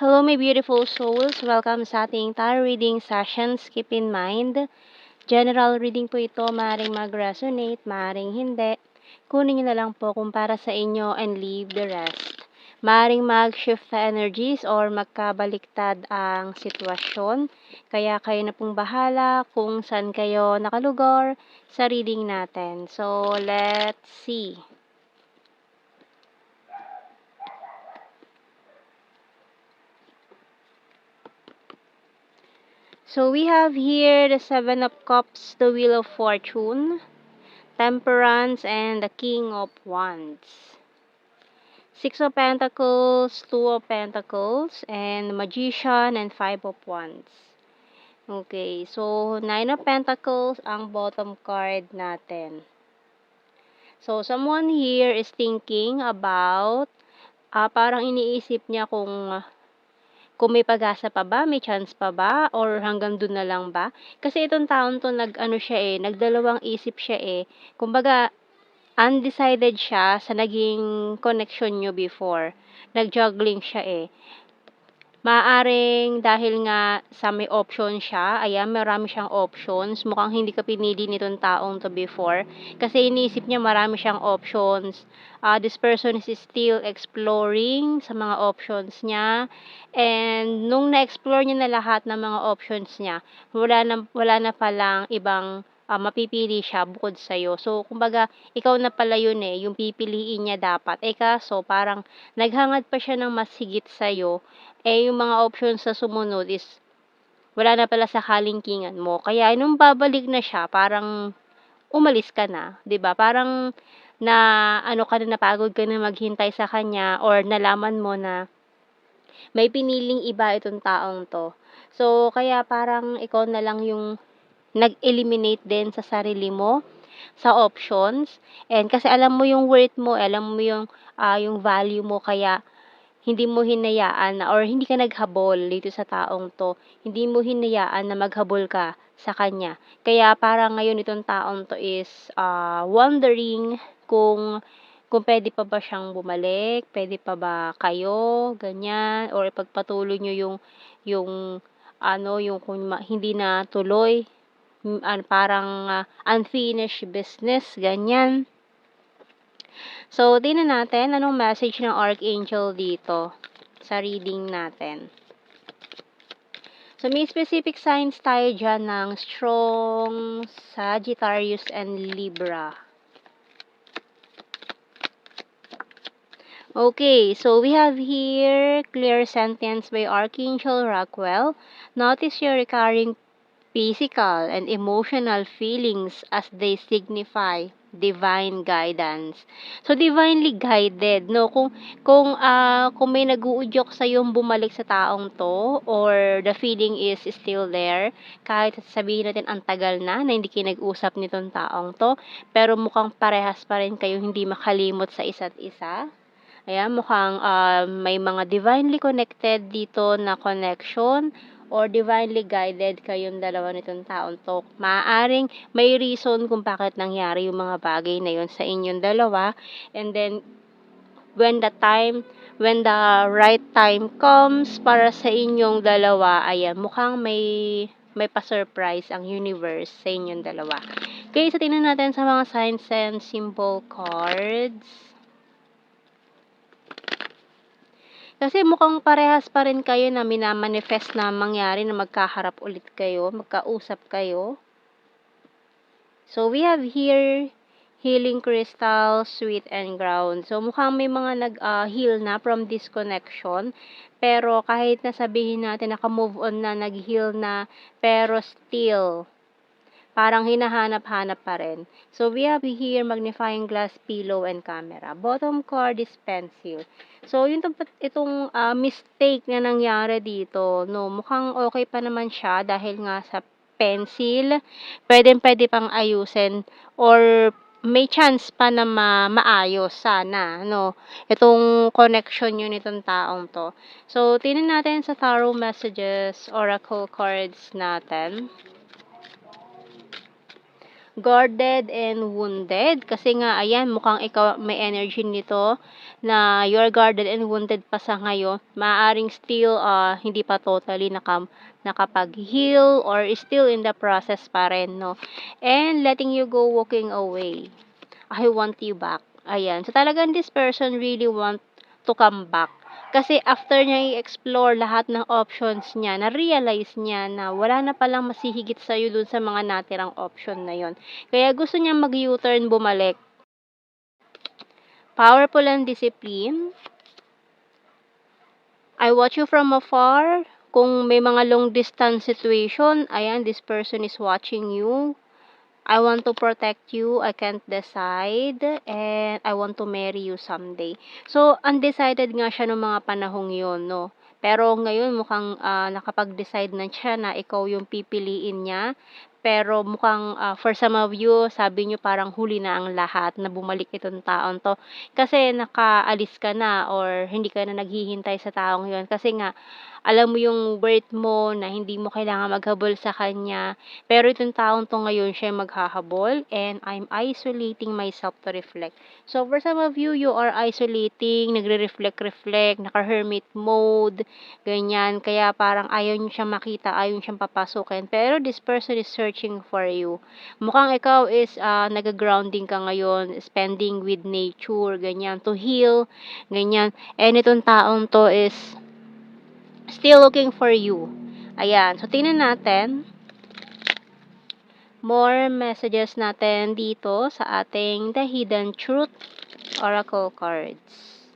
Hello my beautiful souls, welcome sa ating tarot reading sessions. Keep in mind, general reading po ito, maaaring mag-resonate, maaaring hindi. Kunin nyo na lang po kung para sa inyo and leave the rest. Maaaring mag-shift na energies or magkabaliktad ang sitwasyon. Kaya kayo na pong bahala kung saan kayo nakalugor sa reading natin. So, let's see. So we have here the Seven of Cups, the Wheel of Fortune, Temperance, and the King of Wands. Six of Pentacles, Two of Pentacles, and Magician, and Five of Wands. Okay, so Nine of Pentacles ang bottom card natin. So someone here is thinking about, parang iniisip niya kung may pag-asa pa ba, may chance pa ba, or hanggang dun na lang ba? Kasi itong taon to nagdalawang isip siya Kumbaga, undecided siya sa naging connection nyo before. Nag-juggling siya Maaaring dahil nga sa may option siya, ayan, marami siyang options. Mukhang hindi ka pinili nitong taong to before. Kasi iniisip niya marami siyang options. This person is still exploring sa mga options niya. And nung na-explore niya na lahat ng mga options niya, wala na palang ibang mapipili siya bukod sa'yo. So, kumbaga, ikaw na pala yun yung pipiliin niya dapat. Kaso, parang naghangad pa siya ng mas higit sa'yo. Yung mga options sa sumunod is wala na pala sa kalingkingan mo. Kaya nung babalik na siya, parang umalis ka na, 'di ba? Parang na ano ka na, napagod ka na maghintay sa kanya or nalaman mo na may piniling iba itong taong 'to. So, kaya parang ikaw na lang yung nag-eliminate din sa sarili mo sa options. And kasi alam mo yung worth mo, alam mo yung value mo, kaya hindi mo hinayaan na, or hindi ka naghabol dito sa taong 'to. Hindi mo hinayaan na maghabol ka sa kanya. Kaya parang ngayon itong taong 'to is wondering kung puwede pa ba siyang bumalik, puwede pa ba kayo, ganyan, or ipagpatuloy niyo yung kung hindi na tuloy, parang unfinished business, ganyan. So, tingnan natin anong message ng Archangel dito sa reading natin. So, may specific signs tayo dyan ng strong Sagittarius and Libra. Okay, so we have here clear sentence by Archangel Rockwell. Notice your recurring physical and emotional feelings as they signify divine guidance. So divinely guided, no? Kung may nag-uudyok sa yung bumalik sa taong to, or the feeling is still there, kahit sabihin natin ang tagal na hindi kayo nag-usap nitong taong to, pero mukhang parehas pa rin kayo hindi makalimot sa isa't isa. Ayan, mukhang may mga divinely connected dito na connection, or divinely guided kayong dalawa nitong taong to. Maaaring may reason kung bakit nangyari yung mga bagay na yun sa inyong dalawa. And then, when the right time comes para sa inyong dalawa, ayan, mukhang may pa-surprise ang universe sa inyong dalawa. Okay, so tingnan natin sa mga signs and symbol cards. Kasi mukhang parehas pa rin kayo na minamanifest na mangyari na magkaharap ulit kayo, magkausap kayo. So, we have here healing crystal, sweet and ground. So, mukhang may mga nag-heal na from this connection. Pero kahit na sabihin natin naka-move on na, nag-heal na, pero still, parang hinahanap-hanap pa rin. So, we have here magnifying glass, pillow, and camera. Bottom card is pencil. So, itong mistake na nangyari dito, no, mukhang okay pa naman siya dahil nga sa pencil, pwede pang ayusin, or may chance pa na maayos sana, no, itong connection nyo nitong taong to. So, tingnan natin sa tarot messages, oracle cards natin. guarded and wounded. Kasi nga, ayan, mukhang ikaw may energy nito na you're guarded and wounded pa sa ngayon. Maaaring still hindi pa totally nakapag-heal or is still in the process pa rin, no? And letting you go, walking away. I want you back. Ayan. So, talagang this person really want to come back. Kasi after niya i-explore lahat ng options niya, na-realize niya na wala na palang masihigit sa'yo dun sa mga natirang option na yon. Kaya gusto niya mag-U-turn, bumalik. Powerful and discipline. I watch you from afar. Kung may mga long distance situation, ayan, this person is watching you. I want to protect you, I can't decide, and I want to marry you someday. So, undecided nga siya nung mga panahong yun, no? Pero ngayon mukhang nakapag-decide na siya na ikaw yung pipiliin niya. Pero mukhang for some of you, sabi niyo parang huli na ang lahat na bumalik itong taon to. Kasi nakaalis ka na or hindi ka na naghihintay sa taong yun. Kasi nga, alam mo yung worth mo na hindi mo kailangan maghabol sa kanya. Pero itong taong to ngayon siya maghahabol and I'm isolating myself to reflect. So for some of you, you are isolating, nagre-reflect, naka-hermit mode, ganyan. Kaya parang ayaw niyo siyang makita, ayaw niyo siyang papasukin. Pero this person is searching for you. Mukhang ikaw is nag-grounding ka ngayon, spending with nature, ganyan, to heal, ganyan. And itong taong to is still looking for you. Ayan. So, tingnan natin. More messages natin dito sa ating The Hidden Truth Oracle cards.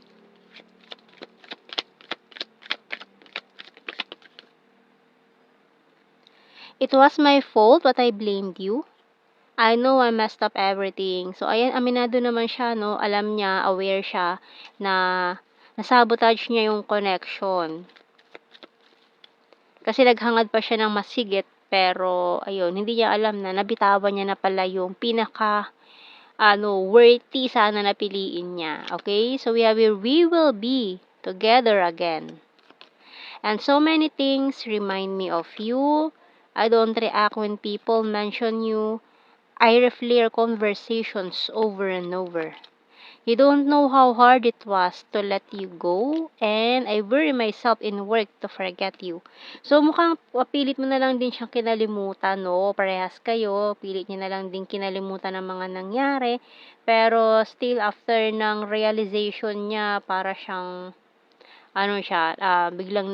It was my fault but I blamed you. I know I messed up everything. So, ayan, aminado naman siya, no? Alam niya, aware siya na nasabotage niya yung connection. Kasi naghangad pa siya ng masigit, pero ayun, hindi niya alam na nabitawan niya na pala yung worthy sana na piliin niya. Okay? So we will be together again. And so many things remind me of you. I don't react when people mention you. I replay our conversations over and over. You don't know how hard it was to let you go, and I bury myself in work to forget you. So, mukhang pilit mo na lang din siyang kinalimutan, no? Parehas kayo, pilit niya na lang din kinalimutan ng mga nangyari, pero still after ng realization niya, para siyang, biglang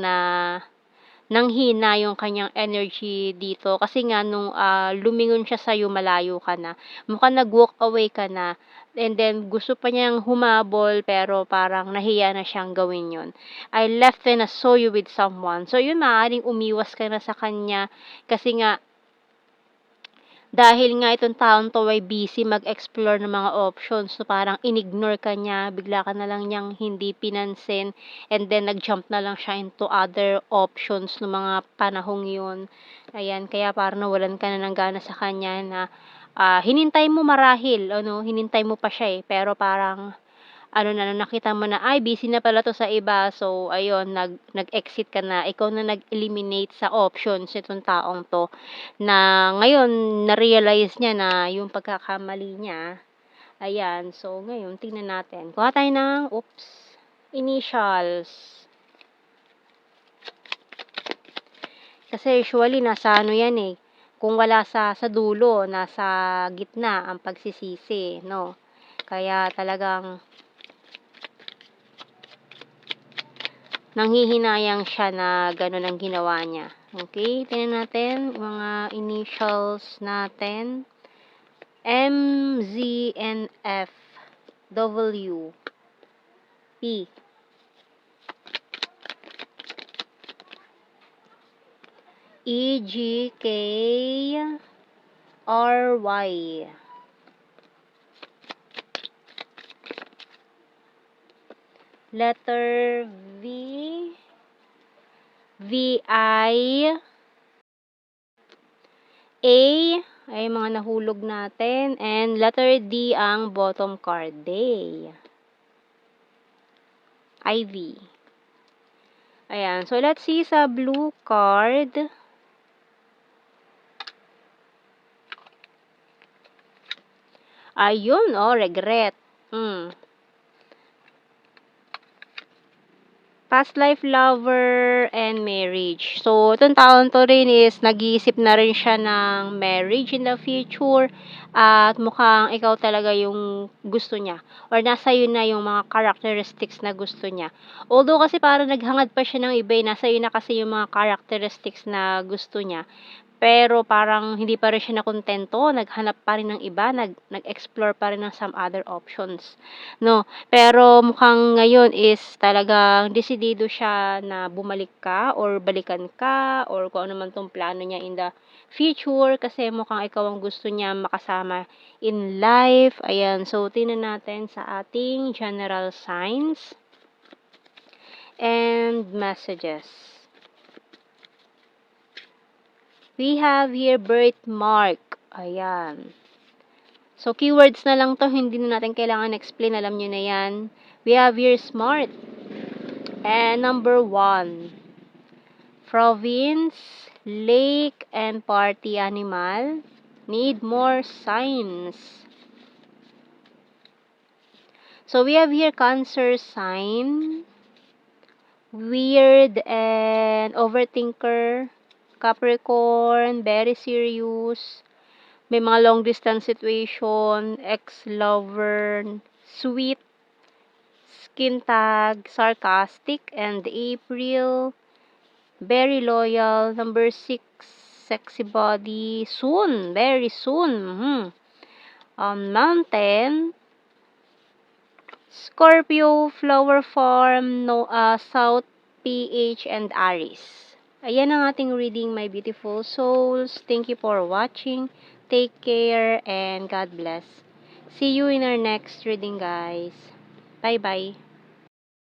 nanghina yung kanyang energy dito kasi nga nung lumingon siya sa'yo, malayo ka na, mukhang nag-walk away ka na, and then gusto pa niyang humabol pero parang nahiya na siyang gawin yon. I left and I saw you with someone. So yun, maaaring umiwas ka na sa kanya kasi nga dahil nga itong taon to ay busy mag-explore ng mga options, so parang inignore ka niya, bigla ka na lang niyang hindi pinansin, and then nag-jump na lang siya into other options ng mga panahong yun. Ayan, kaya parang nawalan ka na ng gana sa kanya na hinintay mo marahil, hinintay mo pa siya pero parang nakita mo na, ay, busy na pala 'to sa iba. So, ayun, nag-exit ka na. Ikaw na nag-eliminate sa options nitong taong 'to, na ngayon na-realize niya na yung pagkakamali niya. Ayan, so ngayon tingnan natin. Kuha tayo ng, initials. Kasi usually nasa yan kung wala sa dulo, nasa gitna ang pagsisisi, no? Kaya talagang nanghihinayang siya na gano'n ang ginawa niya. Okay, tingnan natin mga initials natin. M, Z, N, F, W, P. E, G, K, R, Y. Letter V, V, I, A, ay mga nahulog natin, and letter D ang bottom card, day. IV. Ayan, so let's see sa blue card. Ayun, oh, regret. Past life lover and marriage. So, itong taon to rin is nag-iisip na rin siya ng marriage in the future at mukhang ikaw talaga yung gusto niya or nasa iyo na yung mga characteristics na gusto niya. Although kasi parang naghangad pa siya ng iba, nasa iyo na kasi yung mga characteristics na gusto niya. Pero parang hindi pa rin siya nakuntento, naghanap pa rin ng iba, nag-explore pa rin ng some other options, 'no. Pero mukhang ngayon is talagang desidido siya na bumalik ka or balikan ka or kung ano man 'tong plano niya in the future kasi mukhang ikaw ang gusto niya makasama in life, ayan. So, tingnan natin sa ating general signs and messages. We have here birthmark, ayan. So, keywords na lang 'to, hindi na natin kailangan explain, alam niyo na 'yan. We have here smart. And number 1, province, lake, and party animal. Need more signs. So, we have here Cancer sign, weird and overthinker, Capricorn, very serious, may mga long distance situation, ex-lover, sweet, skin tag, sarcastic, and April, very loyal. Number 6, sexy body, soon, very soon. Mountain, Scorpio, flower farm, no, South, PH, and Aries. Ayan ang ating reading, my beautiful souls. Thank you for watching. Take care and God bless. See you in our next reading, guys. Bye-bye.